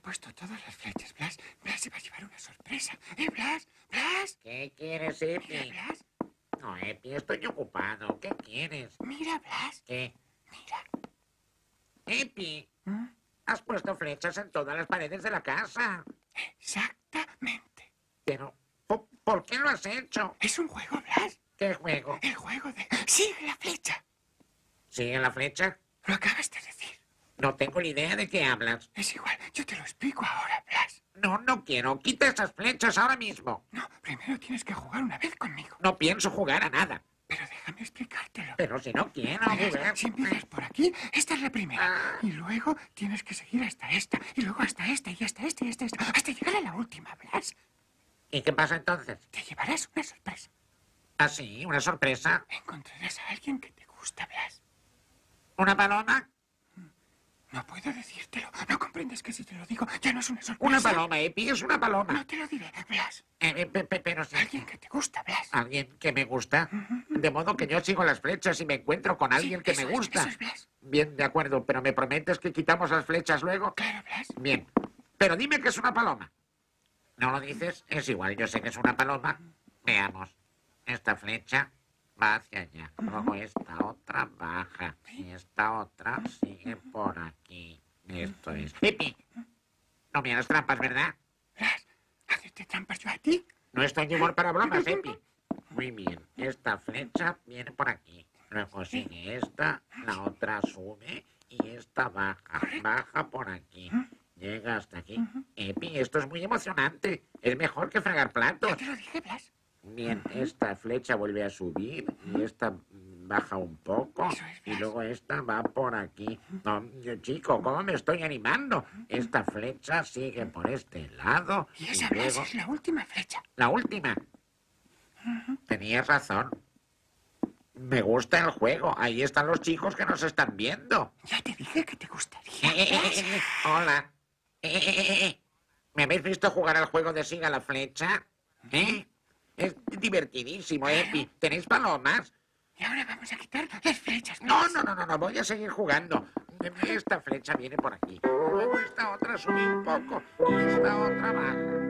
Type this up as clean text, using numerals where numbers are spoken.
puesto todas las flechas, Blas. Blas se va a llevar una sorpresa. Blas? ¿Blas? ¿Qué quieres, Mira, Epi? Blas. No, Epi, estoy ocupado. ¿Qué quieres? Mira, Blas. ¿Qué? Mira. Epi, ¿Mm? has puesto flechas en todas las paredes de la casa. Exactamente. Pero, ¿por qué lo has hecho? Es un juego, Blas. ¿Qué juego? El juego de... ¡Sigue la flecha! ¿Sigue la flecha? Lo acabas de decir. No tengo ni idea de qué hablas. Es igual. Yo te lo explico ahora, Blas. No, no quiero. Quita esas flechas ahora mismo. No, primero tienes que jugar una vez conmigo. No pienso jugar a nada. Pero déjame explicártelo. Pero si no quiero Verás, jugar. si empiezas por aquí, esta es la primera. Ah. Y luego tienes que seguir hasta esta. Y luego hasta esta, y hasta esta, y hasta esta. Hasta llegar a la última, Blas. ¿Y qué pasa entonces? Te llevarás una sorpresa. ¿Ah, sí? ¿Una sorpresa? Encontrarás a alguien que te gusta, Blas. ¿Una paloma? No puedo decírtelo. No comprendes que si te lo digo ya no es una sorpresa. Una paloma, Epi, es una paloma. No te lo diré, Blas. Pero sí. Alguien que te gusta, Blas. Alguien que me gusta. De modo que yo sigo las flechas y me encuentro con alguien que me eso gusta. Eso es, Blas. Bien, de acuerdo, pero ¿me prometes que quitamos las flechas luego? Claro, Blas. Bien, pero dime que es una paloma. ¿No lo dices? Es igual, yo sé que es una paloma. Veamos. Esta flecha va hacia allá. Luego esta otra baja. Y esta otra sigue por aquí. Esto es. ¡Pipi! No me hagas trampas, ¿verdad? Blas, ¿hacerte trampas yo a ti? No estoy de humor para bromas, Epi. Muy bien. Esta flecha viene por aquí. Luego sigue esta, la otra sube y esta baja. Baja por aquí. Llega hasta aquí. Epi, esto es muy emocionante. Es mejor que fregar platos. Ya te lo dije, Blas. Bien, esta flecha vuelve a subir y esta baja un poco Eso es, y Blas. luego esta va por aquí. No, chico, ¿cómo me estoy animando? Esta flecha sigue por este lado Y y esa, Blas, luego... es la última flecha. La última. Tenías razón. Me gusta el juego. Ahí están los chicos que nos están viendo. Ya te dije que te gustaría, Blas. Hola. ¿Me habéis visto jugar al juego de siga la flecha? Es divertidísimo, Epi. ¿Tenéis palomas? Y ahora vamos a quitar las flechas, No, Blas. no, no, no, no. Voy a seguir jugando. Esta flecha viene por aquí. Luego esta otra sube un poco y esta otra baja.